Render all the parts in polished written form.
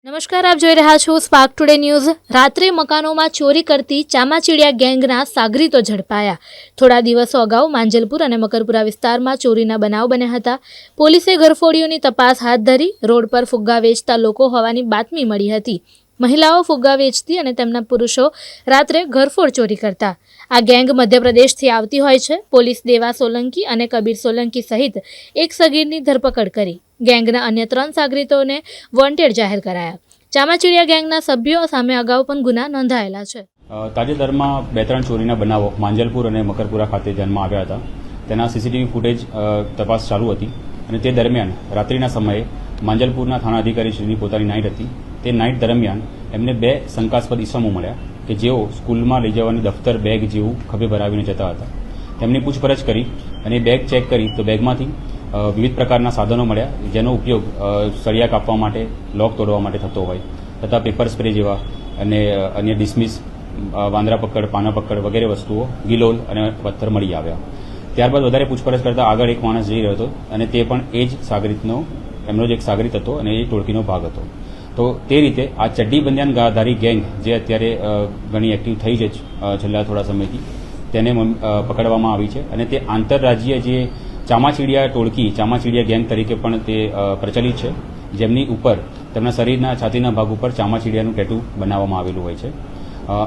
નમસ્કાર, આપ જોઈ રહ્યા છો સ્પાર્ક ટુડે ન્યૂઝ। રાત્રે મકાનોમાં ચોરી કરતી ચામાચીડિયા ગેંગના સાગરીતો ઝડપાયા। થોડા દિવસો અગાઉ માંજલપુર અને મકરપુરા વિસ્તારમાં ચોરીના બનાવ બન્યા હતા। પોલીસે ઘરફોડીઓની તપાસ હાથ ધરી। રોડ પર ફુગ્ગા વેચતા લોકો હોવાની બાતમી મળી હતી। મહિલાઓ ફુગ્ગા વેચતી અને તેમના પુરુષો રાત્રે ઘરફોડ ચોરી કરતા। આ ગેંગ મધ્યપ્રદેશથી આવતી હોય છે। પોલીસ દેવા સોલંકી અને કબીર સોલંકી સહિત એક સગીરની ધરપકડ કરી। ગેંગના અન્ય 3 સાગરીતોને વોન્ટેડ જાહેર કરાયા। ચામાચીડિયા ગેંગના સભ્યો સામે અગાઉ પણ ગુના નોંધાયેલા છે। તાજેતરમાં 2-3 ચોરીના બનાવો માંજલપુર અને મકરપુરા ખાતે ધ્યાનમાં આવ્યા હતા। તેના સીસીટીવી ફૂટેજ તપાસ ચાલુ હતી અને તે દરમિયાન રાત્રિના સમયે માંજલપુરના થાણા અધિકારી શ્રીની પોતાની નાઇટ હતી। તે નાઇટ દરમિયાન એમને 2 શંકાસ્પદ ઇસમો મળ્યા કે જેઓ સ્કૂલમાં લઈ જવાની દફતર બેગ જેવું ખભે ભરાવીને જતા હતા। તેમની પૂછપરછ કરી અને બેગ ચેક કરી તો બેગમાંથી વિવિધ પ્રકારના સાધનો મળ્યા જેનો ઉપયોગ સળિયા કાપવા માટે, લોક તોડવા માટે થતો હોય તથા પેપર સ્પ્રે જેવા અને અન્ય ડિસમિસ, વાંદરા પકડ, પાના પકડ વગેરે વસ્તુઓ, ગિલોલ અને પથ્થર મળી આવ્યા। ત્યારબાદ વધારે પૂછપરછ કરતા આગળ એક માણસ જઈ રહ્યો હતો અને તે પણ એ જ સાગરીતનો એમનો જ એક સાગરીત હતો અને એ ટોળકીનો ભાગ હતો। તો તે રીતે આ ચડ્ડી બંધાનધારી ગેંગ જે અત્યારે ઘણી એક્ટિવ થઈ છે છેલ્લા થોડા સમયથી તેને પકડવામાં આવી છે અને તે આંતરરાજ્ય જે ચામાચીડિયા ટોળકી, ચામાચીડિયા ગેંગ તરીકે પણ તે પ્રચલિત છે, જેમની ઉપર તેમના શરીરના છાતીના ભાગ ઉપર ચામાચીડિયાનું ટેટુ બનાવવામાં આવેલું હોય છે।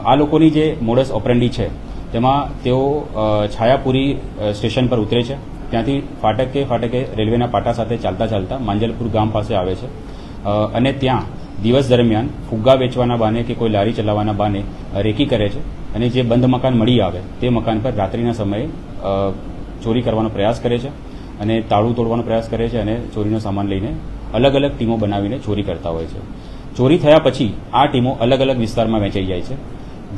આ લોકોની જે મોડસ ઓપરેન્ડી છે તેમાં તેઓ છાયાપુરી સ્ટેશન પર ઉતરે છે, ત્યાંથી ફાટકે રેલવેના પાટા સાથે ચાલતા માંજલપુર ગામ પાસે આવે છે અને ત્યાં દિવસ દરમિયાન ફુગ્ગા વેચવાના બાને કે કોઈ લારી ચલાવવાના બાને રેકી કરે છે અને જે બંધ મકાન મળી આવે તે મકાન પર રાત્રિના સમયે ચોરી કરવાનો પ્રયાસ કરે છે અને તાળું તોડવાનો પ્રયાસ કરે છે અને ચોરીનો સામાન લઈને અલગ અલગ ટીમો બનાવીને ચોરી કરતા હોય છે। ચોરી થયા પછી આ ટીમો અલગ અલગ વિસ્તારમાં વહેંચાઈ જાય છે।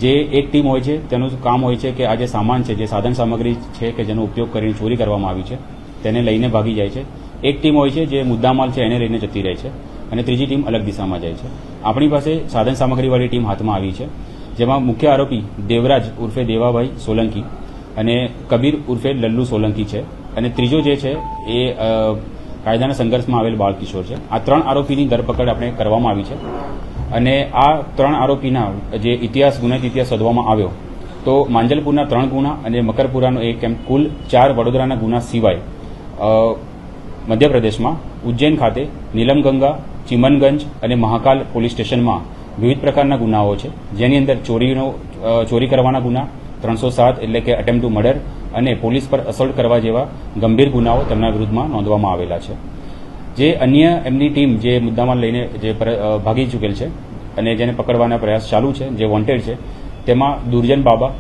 જે એક ટીમ હોય છે તેનું કામ હોય છે કે આ જે સામાન છે, જે સાધન સામગ્રી છે કે જેનો ઉપયોગ કરીને ચોરી કરવામાં આવી છે તેને લઈને ભાગી જાય છે। એક ટીમ હોય છે જે મુદ્દામાલ છે એને લઈને જતી રહે છે અને ત્રીજી ટીમ અલગ દિશામાં જાય છે। આપણી પાસે સાધન સામગ્રીવાળી ટીમ હાથમાં આવી છે, જેમાં મુખ્ય આરોપી દેવરાજ ઉર્ફે દેવાભાઈ સોલંકી અને કબીર ઉર્ફે લલ્લુ સોલંકી છે અને ત્રીજો જે છે એ કાયદાના સંઘર્ષમાં આવેલ બાળકિશોર છે। આ 3 આરોપીની ધરપકડ આપણે કરવામાં આવી છે અને આ 3 આરોપીના જે ગુનાહિત ઇતિહાસ શોધવામાં આવ્યો તો માંજલપુરના 3 ગુના અને મકરપુરાનો એક એમ કુલ 4 વડોદરાના ગુના સિવાય મધ્યપ્રદેશમાં ઉજ્જૈન ખાતે નીલમગંગા, ચિમનગંજ અને મહાકાલ પોલીસ સ્ટેશનમાં વિવિધ પ્રકારના ગુનાઓ છે, જેની અંદર ચોરી કરવાના ગુના 307 એટલે કે અટેમ્પ્ટ ટુ મર્ડર અને પોલીસ પર અસોલ્ટ કરવા જેવા ગંભીર ગુનાઓ તેમના વિરુદ્ધમાં નોંધવામાં આવેલા છે। જે અન્ય એમની ટીમ જે મુદ્દામાલ લઈને જે ભાગી ચૂકેલ છે અને જેને પકડવાના પ્રયાસ ચાલુ છે, જે વોન્ટેડ છે, તેમાં દુર્જન બાબા,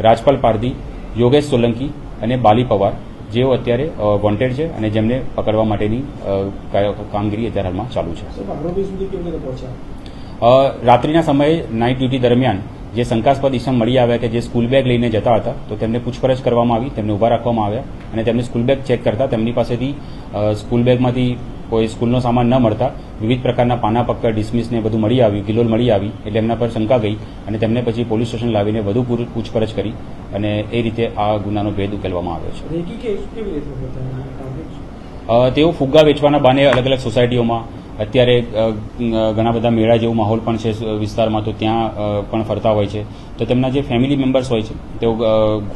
રાજપાલ પારધી, યોગેશ સોલંકી અને બાલી પવાર જેઓ અત્યારે વોન્ટેડ છે અને જેમને પકડવા માટેની કામગીરી અત્યારે હાલમાં ચાલુ છે। રાત્રિના સમયે નાઇટ ડ્યુટી દરમિયાન જે શંકાસ્પદ ઇસમ મળી આવ્યા કે જે સ્કૂલ બેગ લઈને જતા હતા તો તેમને પૂછપરછ કરવામાં આવી, તેમને ઉભા રાખવામાં આવ્યા અને તેમને સ્કૂલ બેગ ચેક કરતા તેમની પાસેથી સ્કૂલ બેગમાંથી કોઈ સ્કૂલનો સામાન ન મળતા વિવિધ પ્રકારના પાના પકડ, ડિસમિસ ને બધું મળી આવ્યું, ગિલોલ મળી આવી એટલે એમના પર શંકા ગઈ અને તેમને પછી પોલીસ સ્ટેશન લાવીને વધુ પૂછપરછ કરી અને એ રીતે આ ગુનાનો ભેદ ઉકેલવામાં આવ્યો છે। તેઓ ફુગ્ગા વેચવાના બાને અલગ અલગ સોસાયટીઓમાં અત્યારે ઘણા બધા મેળા જેવો માહોલ પણ છે વિસ્તારમાં, તો ત્યાં પણ ફરતા હોય છે। તો તેમના જે ફેમિલી મેમ્બર્સ હોય છે તેઓ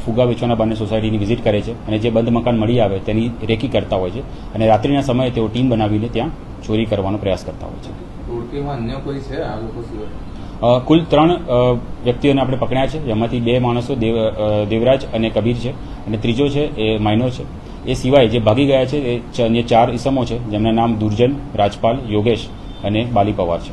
ફુગ્ગા વેચવાના બાને સોસાયટીની વિઝિટ કરે છે અને જે બંધ મકાન મળી આવે તેની રેકી કરતા હોય છે અને રાત્રિના સમયે તેઓ ટીમ બનાવીને ત્યાં ચોરી કરવાનો પ્રયાસ કરતા હોય છે। કુલ 3 વ્યક્તિઓને આપણે પકડ્યા છે, જેમાંથી 2 માણસો દેવરાજ અને કબીર છે અને ત્રીજો છે એ માઇનોર છે। એ સિવાય જે ભાગી ગયા છે એ 4 ઇસમો છે, જેમના નામ દુર્જન, રાજપાલ, યોગેશ અને બાલી પવાર છે।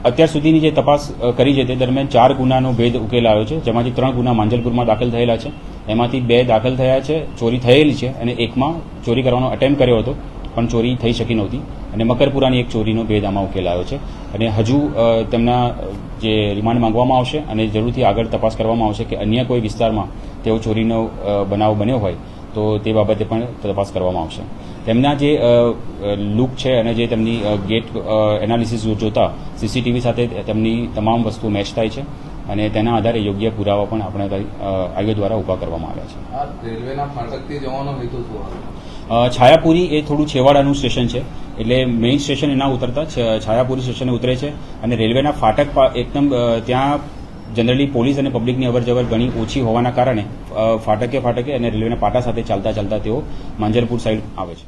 અત્યાર સુધીની જે તપાસ કરી છે તે દરમિયાન 4 ગુનાનો ભેદ ઉકેલ આવ્યો છે, જેમાંથી 3 ગુના માંજલપુરમાં દાખલ થયેલા છે, એમાંથી 2 દાખલ થયા છે, ચોરી થયેલી છે અને એકમાં ચોરી કરવાનો અટેમ્પ્ટ કર્યો હતો પણ ચોરી થઈ શકી નહોતી અને મકરપુરાની એક ચોરીનો ભેદ આમાં ઉકેલ આવ્યો છે અને હજુ તેમના જે રિમાન્ડ માંગવામાં આવશે અને જરૂરથી આગળ તપાસ કરવામાં આવશે કે અન્ય કોઈ વિસ્તારમાં તેઓ ચોરીનો બનાવ બન્યો હોય તો તે બાબતે પણ તપાસ કરવામાં આવશે। તેમના જે લુક છે અને જે તેમની ગેટ એનાલિસિસ જોતા સીસીટીવી સાથે તેમની તમામ વસ્તુ મેચ થાય છે અને તેના આધારે યોગ્ય પુરાવા પણ આપણે આયોગ દ્વારા ઊભા કરવામાં આવ્યા છે. આ રેલવેના ફાટકથી જવાનો હેતુ શું હતો? છાયાપુરી એ થોડું છેવાડાનું સ્ટેશન છે, એટલે મેઇન સ્ટેશન ના ઉતરતા છાયાપુરી સ્ટેશને ઉતરે છે અને રેલવેના ફાટક એકદમ ત્યાં જનરલી પોલીસ અને પબ્લિકની અવરજવર ઘણી ઓછી હોવાના કારણે ફાટકે અને રેલવેના પાટા સાથે ચાલતા તેઓ માંજલપુર સાઈડ આવે છે.